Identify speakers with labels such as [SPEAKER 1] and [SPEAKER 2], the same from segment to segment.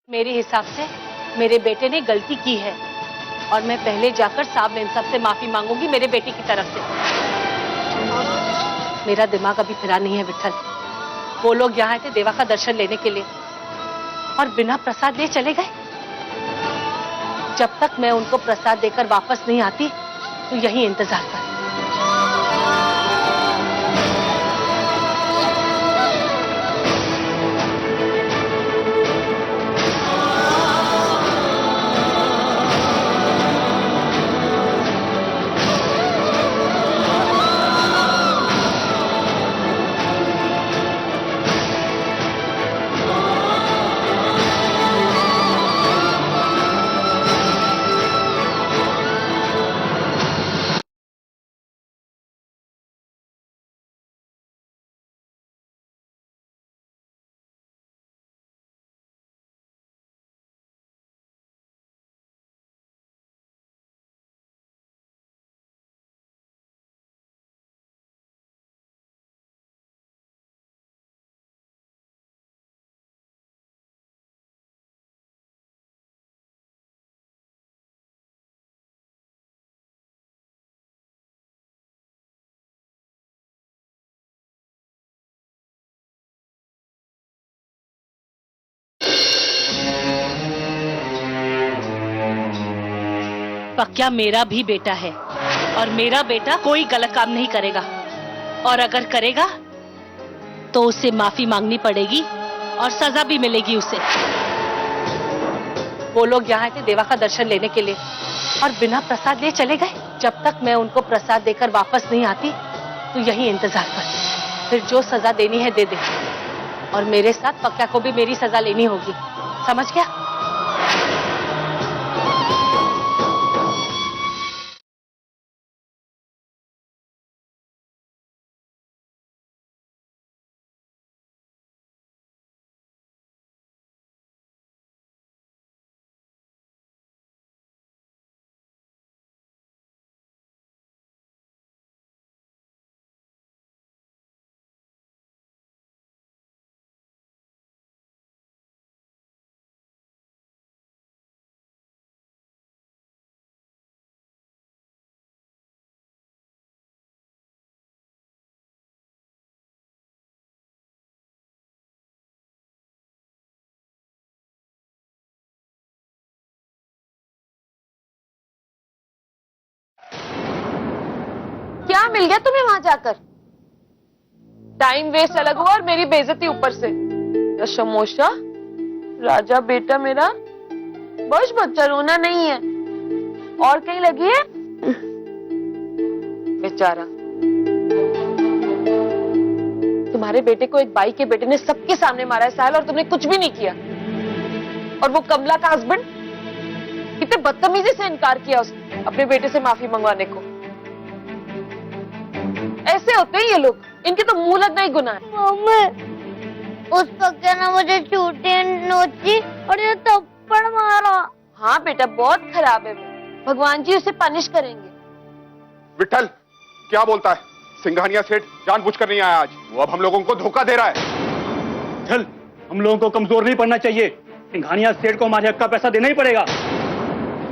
[SPEAKER 1] मेरे हिसाब से मेरे बेटे ने गलती की है और मैं पहले जाकर साहब इन सब से माफी मांगूंगी मेरे बेटे की तरफ से। मेरा दिमाग अभी फिरा नहीं है विठल। वो लोग यहाँ आए थे देवा का दर्शन लेने के लिए और बिना प्रसाद ले चले गए। जब तक मैं उनको प्रसाद देकर वापस नहीं आती तो यही इंतजार कर। पक्का मेरा भी बेटा है और मेरा बेटा कोई गलत काम नहीं करेगा और अगर करेगा तो उसे माफी मांगनी पड़ेगी और सजा भी मिलेगी उसे। वो लोग यहाँ थे देवा का दर्शन लेने के लिए और बिना प्रसाद ले चले गए। जब तक मैं उनको प्रसाद देकर वापस नहीं आती तो यही इंतजार कर। फिर जो सजा देनी है दे दे और मेरे साथ पक्का को भी मेरी सजा लेनी होगी, समझ गया?
[SPEAKER 2] क्या मिल गया तुम्हें वहां जाकर? टाइम वेस्ट अलग हुआ और मेरी बेइज्जती ऊपर से। शमोशा, राजा बेटा मेरा, बस बच्चा रोना नहीं है। और कहीं लगी है? बेचारा, तुम्हारे बेटे को एक बाई के बेटे ने सबके सामने मारा है साहिल, और तुमने कुछ भी नहीं किया। और वो कमला का हस्बैंड, कितने बदतमीजी से इनकार किया उसने अपने बेटे से माफी मंगवाने को। ऐसे होते हैं ये लोग, इनके तो मुंह लगना ही गुनाह है।
[SPEAKER 3] मम्मी, उस पक्के ने मुझे छूटी नोची और ये थप्पड़ मारा।
[SPEAKER 2] हाँ बेटा, बहुत खराब है वो, भगवान जी उसे पनिश करेंगे।
[SPEAKER 4] विठल, क्या बोलता है? सिंघानिया सेठ जानबूझकर नहीं आया आज, वो अब हम लोगों को धोखा दे रहा है।
[SPEAKER 5] विठल, हम लोगों को कमजोर नहीं पड़ना चाहिए। सिंघानिया सेठ को हमारे हक का पैसा देना ही पड़ेगा।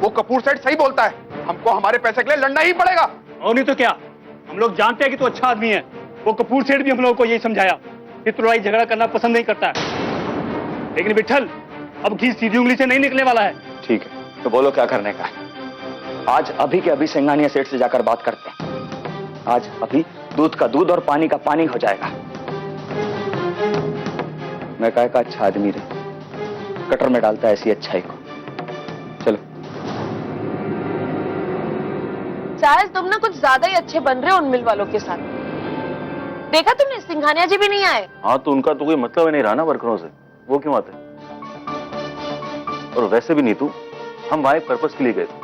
[SPEAKER 4] वो कपूर सेठ सही बोलता है, हमको हमारे पैसे के लिए लड़ना ही पड़ेगा।
[SPEAKER 5] और नहीं तो क्या, हम लोग जानते हैं कि तू अच्छा आदमी है। वो कपूर सेठ भी हम लोगों को यही समझाया कि तू लड़ाई झगड़ा करना पसंद नहीं करता है। लेकिन विठल, अब घी सीधी उंगली से नहीं निकलने वाला है।
[SPEAKER 6] ठीक है, तो बोलो क्या करने का है। आज अभी के अभी सिंघानिया सेठ से जाकर बात करते हैं। आज अभी दूध का दूध और पानी का पानी हो जाएगा। मैं कहा का अच्छा आदमी रहे, कटर में डालता है ऐसी अच्छाई को। चलो
[SPEAKER 2] साहिल, तुम ना कुछ ज्यादा ही अच्छे बन रहे हो उन मिल वालों के साथ। देखा तुमने, सिंघानिया जी भी नहीं आए।
[SPEAKER 7] हाँ, तो उनका तो कोई मतलब ही नहीं रहा ना वर्करों से, वो क्यों आते? और वैसे भी नीतू, हम वहां एक पर्पस के लिए गए थे।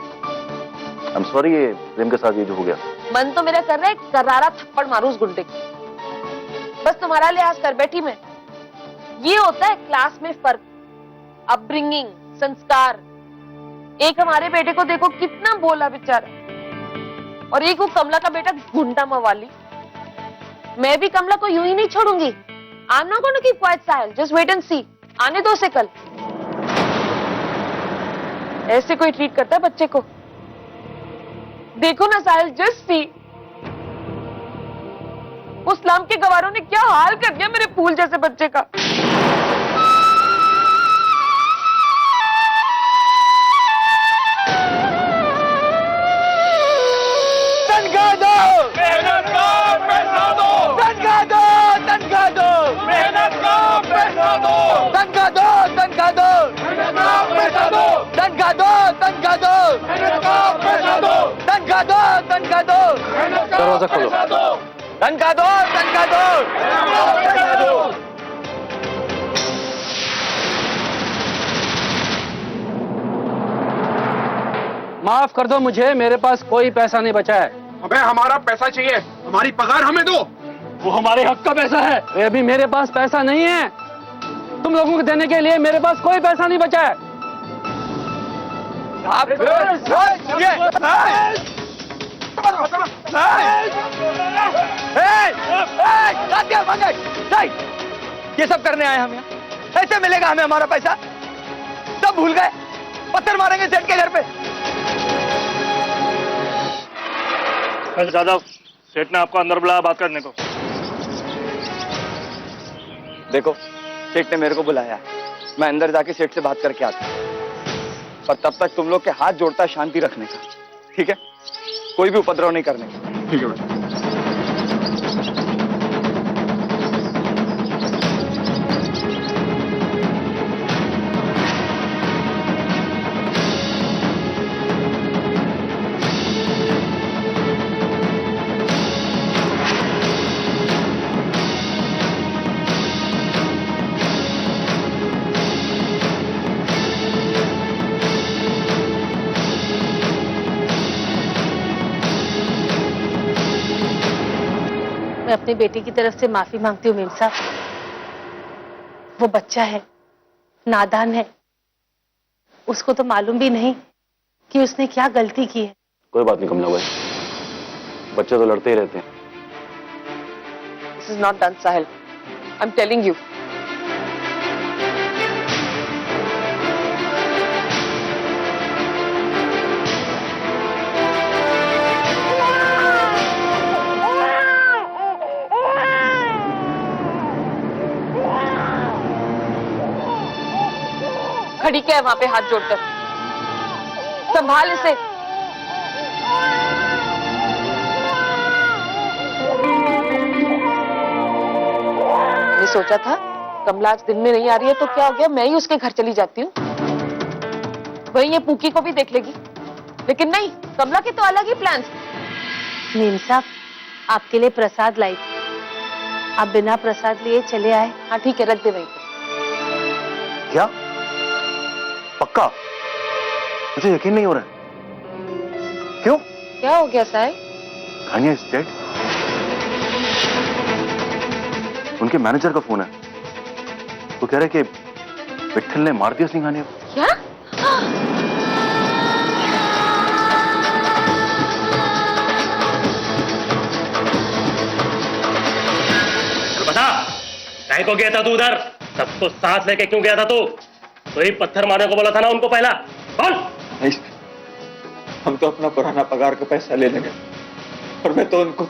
[SPEAKER 7] आई एम सॉरी, ये प्रेम के साथ ये जो हो गया।
[SPEAKER 2] मन तो मेरा कर रहा है करारा थप्पड़ मारूं उस गुंडे को। बस तुम्हारा लिहाज कर बैठी मैं। ये होता है क्लास में फर्क, अपब्रिंगिंग, संस्कार। एक हमारे बेटे को देखो कितना बोला बेचारा, और एक वो कमला का बेटा गुंडा मवाली। मैं भी कमला को यूं ही नहीं छोड़ूंगी। I am not going to keep quiet Sahil, just wait and see. आने दो उसे कल। ऐसे कोई ट्रीट करता है बच्चे को? देखो ना साहिल, जस्ट सी, उस स्लम के गवारों ने क्या हाल कर दिया मेरे फूल जैसे बच्चे का।
[SPEAKER 6] तनख्वाह दो, मेहनत का पैसा दो, तनख्वाह दो, तनख्वाह दो, मेहनत का पैसा दो, तनख्वाह दो, तनख्वाह दो, मेहनत का पैसा दो, तनख्वाह दो, तनख्वाह दो, मेहनत का पैसा दो, तनख्वाह दो, तनख्वाह दो, दरवाजा खोलो, तनख्वाह दो, तनख्वाह दो, तनख्वाह दो।
[SPEAKER 8] माफ कर दो मुझे, मेरे पास कोई पैसा नहीं बचा है।
[SPEAKER 4] हमें हमारा पैसा चाहिए, हमारी पगार हमें दो।
[SPEAKER 5] वो हमारे हक का पैसा है।
[SPEAKER 8] अरे अभी मेरे पास पैसा नहीं है, तुम लोगों को देने के लिए मेरे पास कोई पैसा नहीं बचा है।
[SPEAKER 6] ये सब करने आए हम यहाँ, ऐसे मिलेगा हमें हमारा पैसा? सब भूल गए, पत्थर मारेंगे सेठ के घर पे।
[SPEAKER 5] जादव, सेठ ने आपको अंदर बुलाया बात करने को।
[SPEAKER 6] देखो, सेठ ने मेरे को बुलाया है, मैं अंदर जाके सेठ से बात करके आता हूँ, और तब तक तुम लोग के हाथ जोड़ता है शांति रखने का, ठीक है? कोई भी उपद्रव नहीं करने का।
[SPEAKER 4] ठीक है बेटा।
[SPEAKER 1] मैं अपनी बेटी की तरफ से माफी मांगती हूँ मेम साहब। वो बच्चा है, नादान है, उसको तो मालूम भी नहीं कि उसने क्या गलती की है।
[SPEAKER 7] कोई बात नहीं कमला भाई, बच्चे तो लड़ते ही रहते हैं।
[SPEAKER 2] This is not done, Sahil. I'm telling you. खड़ी क्या है वहां पे हाथ जोड़कर? संभाल इसे। मैं सोचा था कमला आज दिन में नहीं आ रही है तो क्या हो गया, मैं ही उसके घर चली जाती हूँ, वही ये पूकी को भी देख लेगी, लेकिन नहीं, कमला के तो अलग ही प्लान।
[SPEAKER 1] मेम साहब, आपके लिए प्रसाद लाई थी, आप बिना प्रसाद लिए चले आए।
[SPEAKER 2] हाँ ठीक है, रख दे वहीं पे।
[SPEAKER 7] क्या? पक्का? मुझे यकीन नहीं हो रहा है। क्यों?
[SPEAKER 2] क्या हो गया साहिल?
[SPEAKER 7] खानिया इज डेड। उनके मैनेजर का फोन है, वो कह रहे कि विट्ठल ने मार दिया सिंघानिया को।
[SPEAKER 2] क्या?
[SPEAKER 5] बता, काय को गया था तू उधर? सबको साथ लेके क्यों गया था तू? तो ही पत्थर मारने को बोला था ना उनको पहला। बोल।
[SPEAKER 9] नहीं, हम तो अपना पुराना पगार का पैसा ले लेंगे, और मैं तो उनको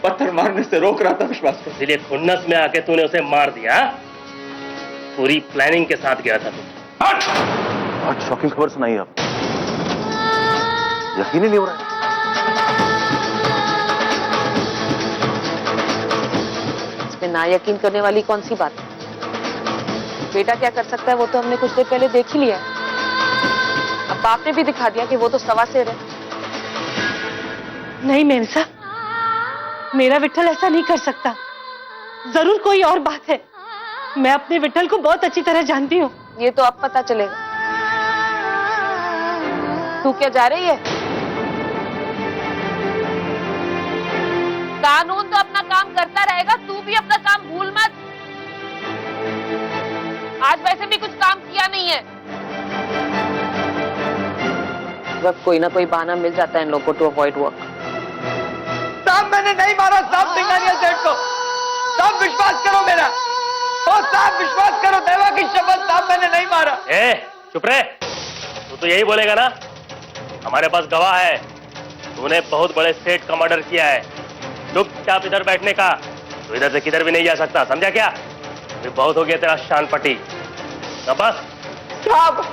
[SPEAKER 9] पत्थर मारने से रोक रहा था। विश्वास कर,
[SPEAKER 5] इसलिए खुन्नस में आके तूने उसे मार दिया। पूरी प्लानिंग के साथ गया था तू।
[SPEAKER 7] आज शॉकिंग खबर सुनाई आप, यकीन ही नहीं हो रहा है।
[SPEAKER 2] इसमें ना यकीन करने वाली कौन सी बात है? बेटा क्या कर सकता है वो तो हमने कुछ देर पहले देख ही लिया। अब बाप ने भी दिखा दिया कि वो तो सवा सेर है।
[SPEAKER 1] नहीं मेम साहब, मेरा विट्ठल ऐसा नहीं कर सकता, जरूर कोई और बात है। मैं अपने विट्ठल को बहुत अच्छी तरह जानती हूँ।
[SPEAKER 2] ये तो अब पता चलेगा। तू क्या जा रही है? कानून तो अपना काम करता रहेगा, तू भी अपना काम भूल मत। आज वैसे भी कुछ काम किया नहीं है। जब कोई ना कोई बहाना मिल जाता है इन लोगों को टू अवॉइड वर्क।
[SPEAKER 6] साहब मैंने नहीं मारा साहब सिंघानिया सेठ को, साहब विश्वास करो मेरा, ओ साहब विश्वास करो, देवा की शपथ, साहब मैंने नहीं मारा।
[SPEAKER 5] चुप रहे,
[SPEAKER 10] तू तो यही बोलेगा ना, हमारे पास गवाह है, तूने बहुत बड़े सेठ का मर्डर किया है। चुपचाप इधर बैठने का, तो इधर से किधर भी नहीं जा सकता, समझा क्या? अभी बहुत हो गया तेरा शान पट्टी। अब बस
[SPEAKER 2] साहब,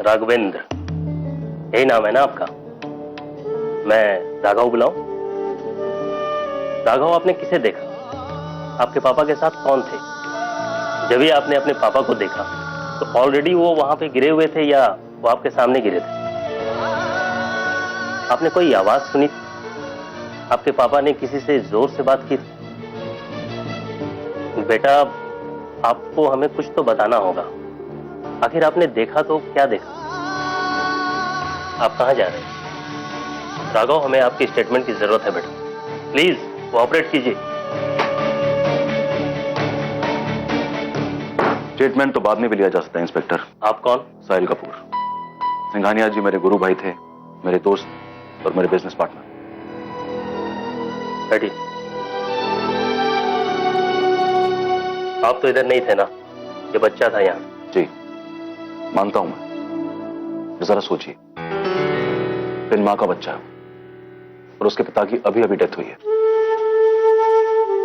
[SPEAKER 10] राघवेंद्र, यही नाम है ना आपका? मैं राघव बुलाऊं? राघव, आपने किसे देखा? आपके पापा के साथ कौन थे? जब ही आपने अपने पापा को देखा तो ऑलरेडी वो वहां पे गिरे हुए थे या वो आपके सामने गिरे थे? आपने कोई आवाज सुनी? आपके पापा ने किसी से जोर से बात की? बेटा, आपको हमें कुछ तो बताना होगा। आखिर आपने देखा तो क्या देखा? आप कहां जा रहे हैं? राघव, हमें आपकी स्टेटमेंट की जरूरत है बेटा, प्लीज कोऑपरेट कीजिए।
[SPEAKER 7] स्टेटमेंट तो बाद में भी लिया जा सकता है इंस्पेक्टर।
[SPEAKER 10] आप कौन?
[SPEAKER 7] साहिल कपूर। सिंघानिया जी मेरे गुरु भाई थे, मेरे दोस्त और मेरे बिजनेस पार्टनर।
[SPEAKER 10] बैठिए। आप तो इधर नहीं थे ना, ये बच्चा था यहाँ?
[SPEAKER 7] जी मानता हूं मैं, जरा सोचिए, फिर मां का बच्चा है और उसके पिता की अभी अभी डेथ हुई है।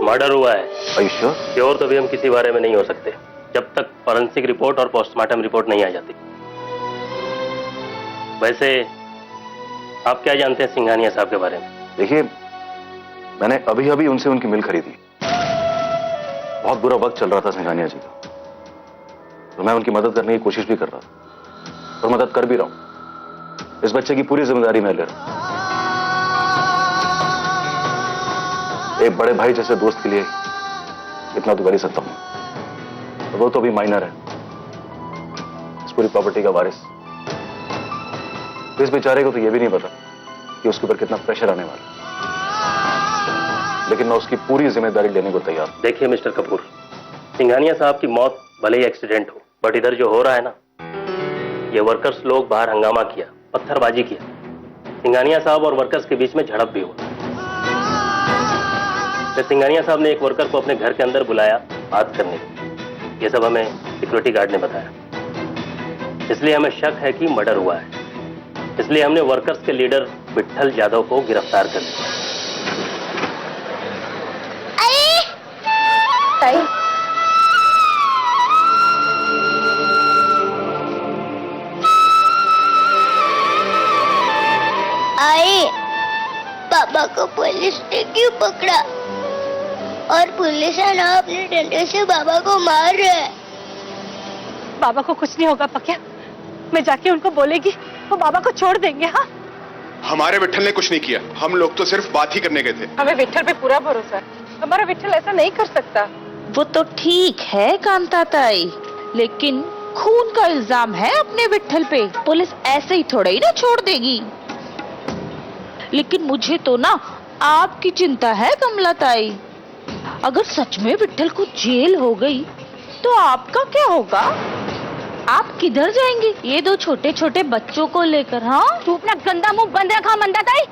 [SPEAKER 10] मर्डर हुआ है?
[SPEAKER 7] Are you sure?
[SPEAKER 10] श्योर तो भी हम किसी बारे में नहीं हो सकते जब तक फॉरेंसिक रिपोर्ट और पोस्टमार्टम रिपोर्ट नहीं आ जाती। वैसे आप क्या जानते हैं सिंघानिया साहब के बारे में?
[SPEAKER 7] देखिए, मैंने अभी अभी उनसे उनकी मिल खरीदी। बहुत बुरा वक्त चल रहा था सिंघानिया जी का, तो मैं उनकी मदद करने की कोशिश भी कर रहा था और मदद कर भी रहा हूं। इस बच्चे की पूरी जिम्मेदारी मैं ले रहा हूं। एक बड़े भाई जैसे दोस्त के लिए इतना तो कर ही सकता हूं। वो तो भी माइनर है, इस पूरी प्रॉपर्टी का वारिस। तो इस बेचारे को तो ये भी नहीं पता कि उसके ऊपर कितना प्रेशर आने वाला है, लेकिन मैं उसकी पूरी जिम्मेदारी लेने को तैयार हूं।
[SPEAKER 10] देखिए मिस्टर कपूर, सिंघानिया साहब की मौत भले ही एक्सीडेंट हो, बट इधर जो हो रहा है ना, ये वर्कर्स लोग बाहर हंगामा किया, पत्थरबाजी किया, सिंघानिया साहब और वर्कर्स के बीच में झड़प भी हुआ। तो सिंघानिया साहब ने एक वर्कर को अपने घर के अंदर बुलाया बात करने को। ये सब हमें सिक्योरिटी गार्ड ने बताया। इसलिए हमें शक है कि मर्डर हुआ है। इसलिए हमने वर्कर्स के लीडर विट्ठल यादव को गिरफ्तार कर लिया।
[SPEAKER 3] आई, पापा को पुलिस ने क्यों पकड़ा? और पुलिस है ना अपने डंडे से बाबा को मार रहे हैं।
[SPEAKER 1] बाबा को कुछ नहीं होगा पक्या, मैं जाके उनको बोलेगी, वो बाबा को छोड़ देंगे। हाँ,
[SPEAKER 4] हमारे विट्ठल ने कुछ नहीं किया, हम लोग तो सिर्फ बात ही करने गए थे।
[SPEAKER 2] हमें विट्ठल पे पूरा भरोसा है, हमारा विट्ठल ऐसा नहीं कर सकता।
[SPEAKER 11] वो तो ठीक है कांता ताई, लेकिन खून का इल्जाम है अपने विट्ठल पे, पुलिस ऐसे ही थोड़ा ही ना छोड़ देगी। लेकिन मुझे तो ना आपकी चिंता है कमला ताई। अगर सच में विट्ठल को जेल हो गई तो आपका क्या होगा? आप किधर जाएंगे ये दो छोटे छोटे बच्चों को लेकर? हाँ,
[SPEAKER 3] तू अपना गंदा मुंह बंद रखा मंदा ताई,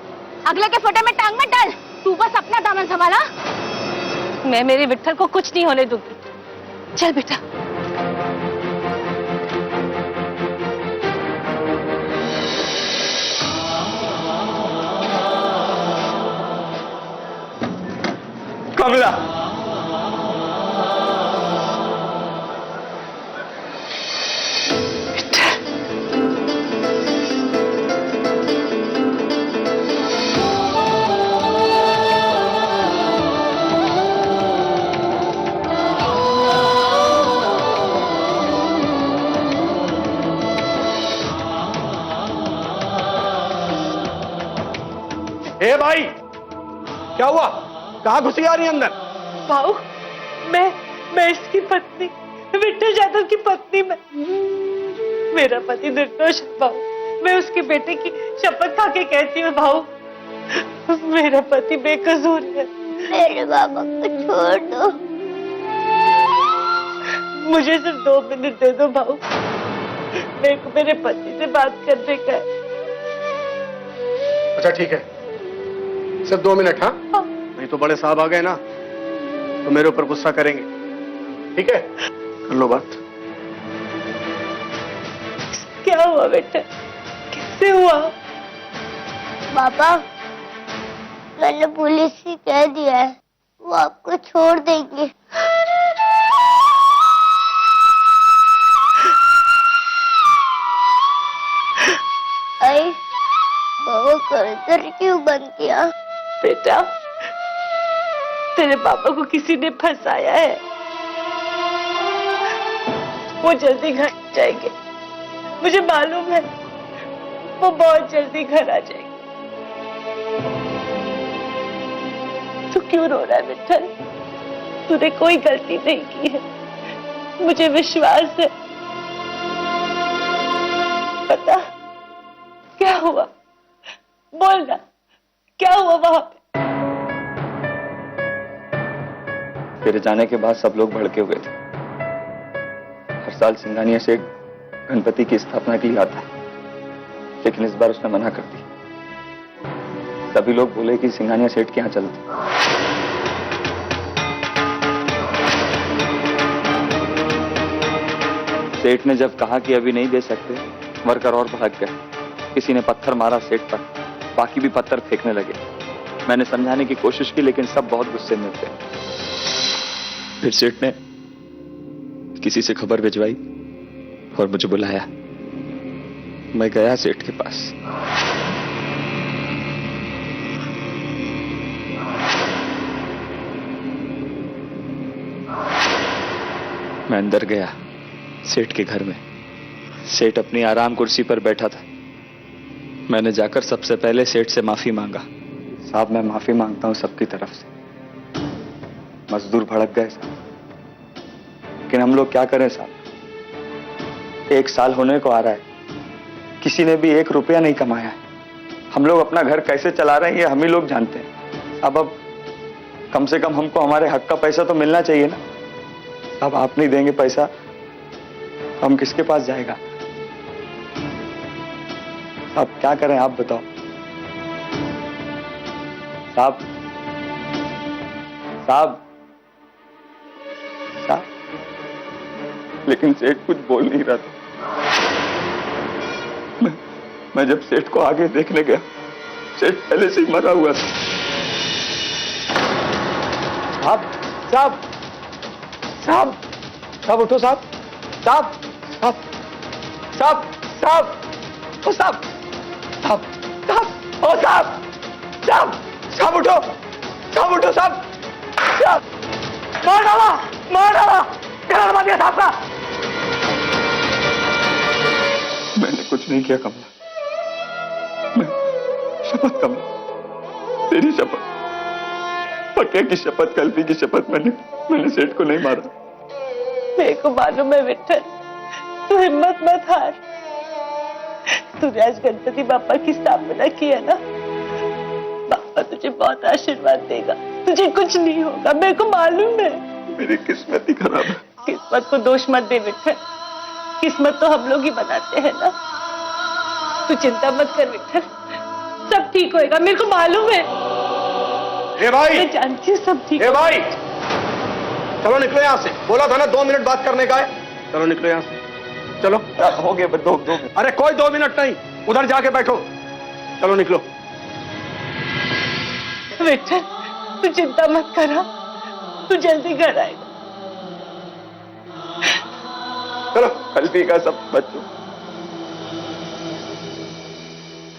[SPEAKER 3] अगले के फोटो में टांग मत डाल। तू बस अपना दामन संभाला।
[SPEAKER 1] मैं मेरे विट्ठल को कुछ नहीं होने दूंगी। चल बेटा।
[SPEAKER 6] कमला, ए भाई, क्या हुआ? कहाँ घुसी आ रही है अंदर?
[SPEAKER 1] भाऊ, मैं इसकी पत्नी, विट्ठल यादव की पत्नी। मेरा पति निर्दोष है भाऊ, मैं उसके बेटे की शपथ खा के कहती हूँ भाऊ, मेरा पति बेकसूर है।
[SPEAKER 3] मेरे बाबा को छोड़ दो।
[SPEAKER 1] मुझे सिर्फ 2 मिनट दे दो भाऊ,
[SPEAKER 2] मेरे को मेरे पति से बात करने का है।
[SPEAKER 6] अच्छा ठीक है, सिर्फ 2 मिनट। हाँ, नहीं तो बड़े साहब आ गए ना तो मेरे ऊपर गुस्सा करेंगे। ठीक है, कर लो बात।
[SPEAKER 2] क्या हुआ बेटा, कैसे हुआ?
[SPEAKER 3] पापा, मैंने पुलिस से कह दिया है, वो आपको छोड़ देंगे। आई, बाबा कर क्यों बंद किया?
[SPEAKER 2] बेटा, तेरे पापा को किसी ने फंसाया है, वो जल्दी घर जाएंगे, मुझे मालूम है, वो बहुत जल्दी घर आ जाएंगे। तू क्यों रो रहा है विठल? तूने कोई गलती नहीं की है, मुझे विश्वास है। पता क्या हुआ, बोल ना, क्या हुआ वहां पे?
[SPEAKER 9] तेरे जाने के बाद सब लोग भड़के हुए थे। हर साल सिंघानिया से गणपति की स्थापना के लिए आता है, लेकिन इस बार उसने मना कर दी। सभी लोग बोले कि सिंघानिया सेठ के यहाँ चलते। सेठ ने जब कहा कि अभी नहीं दे सकते, वर्कर और भड़क गए। किसी ने पत्थर मारा सेठ पर, बाकी भी पत्थर फेंकने लगे। मैंने समझाने की कोशिश की, लेकिन सब बहुत गुस्से में थे। फिर सेठ ने किसी से खबर भिजवाई और मुझे बुलाया। मैं गया सेठ के पास। मैं अंदर गया सेठ के घर में। सेठ अपनी आराम कुर्सी पर बैठा था। मैंने जाकर सबसे पहले सेठ से माफी मांगा। साहब, मैं माफी मांगता हूं सबकी तरफ से। मजदूर भड़क गए साहब, लेकिन हम लोग क्या करें साहब? 1 साल होने को आ रहा है, किसी ने भी 1 रुपया नहीं कमाया है। हम लोग अपना घर कैसे चला रहे हैं ये हम ही लोग जानते हैं। अब कम से कम हमको हमारे हक का पैसा तो मिलना चाहिए ना। अब आप नहीं देंगे पैसा, हम किसके पास जाएगा? अब क्या करें आप बताओ साहब? साहब, साहब, लेकिन सेठ कुछ बोल नहीं रहा था। मैं जब सेठ को आगे देखने गया, सेठ पहले से ही मरा हुआ था। साहब, साहब, साहब, साहब उठो साहब, साहब, साहब, साहब, साहब, ओ साहब, साहब, साहब, ओ साहब, साहब, साहब उठो, साहब उठो साहब, साहब, मार डाला, मार डाला, गला दबा दिया साहब का। मैंने कुछ नहीं किया कमला। मैं शपथ कमला, तेरी शपथ, पक्के की शपथ, कल्पी की शपथ, मैंने सेठ को नहीं मारा।
[SPEAKER 2] मेरे को मालूम है विठल, तू हिम्मत मत हार। तूने आज गणपति बापा की स्थापना की है ना, बापा तुझे बहुत आशीर्वाद देगा, तुझे कुछ नहीं होगा, मेरे को मालूम है।
[SPEAKER 9] मेरी किस्मत ही खराब है।
[SPEAKER 2] किस्मत को दोष मत दे विठल, किस्मत तो हम लोग ही बनाते हैं ना। तू चिंता मत कर विठल, सब ठीक होएगा, मेरे को मालूम है।
[SPEAKER 6] ए भाई,
[SPEAKER 2] मैं जानती हूँ सब ठीक।
[SPEAKER 6] ए भाई, चलो निकलो यहाँ से। बोला था ना 2 मिनट बात करने का है। चलो निकलो यहाँ से, चलो।
[SPEAKER 9] हो गया, 2
[SPEAKER 6] अरे कोई 2 मिनट नहीं, उधर जाके बैठो। चलो निकलो।
[SPEAKER 2] विठल, तू चिंता मत करा, तू जल्दी घर आएगा।
[SPEAKER 9] चलो, कल्पी का सब बच्चों।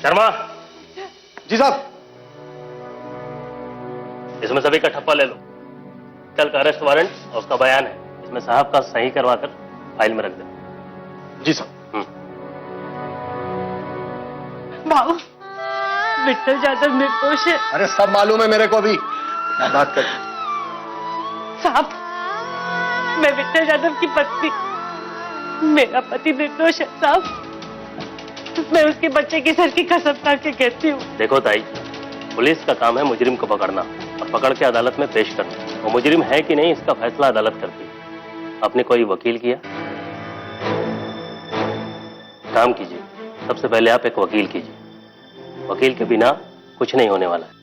[SPEAKER 10] शर्मा
[SPEAKER 6] जी साहब।
[SPEAKER 10] इसमें सभी का ठप्पा ले लो। कल का अरेस्ट वारंट और उसका बयान है, इसमें साहब का सही करवाकर फाइल में रख दे।
[SPEAKER 6] जी साहब।
[SPEAKER 2] बाबू, विठल यादव निर्दोष है।
[SPEAKER 6] अरे सब मालूम है मेरे को भी। बात कर
[SPEAKER 2] साहब, मैं विठल यादव की पत्नी, मेरा पति निर्दोष है साहब। मैं उसके बच्चे की सर की कसम खा के कहती हूँ।
[SPEAKER 10] देखो ताई, पुलिस का काम है मुजरिम को पकड़ना और पकड़ के अदालत में पेश करना। वो मुजरिम है कि नहीं इसका फैसला अदालत करती है। आपने कोई वकील किया? काम कीजिए, सबसे पहले आप एक वकील कीजिए। वकील के बिना कुछ नहीं होने वाला है।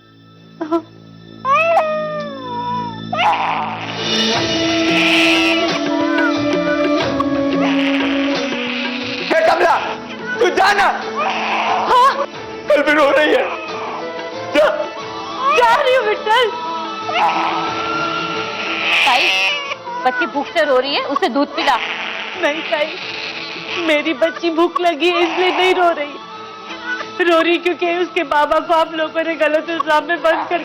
[SPEAKER 6] कमला, तू जाना। हाँ? कल भी रो रही है।
[SPEAKER 1] जा रही हूँ विट्ठल। ताई, बच्ची भूख से रो रही है, उसे दूध पिला। नहीं ताई, मेरी बच्ची भूख लगी है इसलिए नहीं रो रही। रो रही क्योंकि उसके बाबा को आप लोगों ने गलत इल्जाम में बंद कर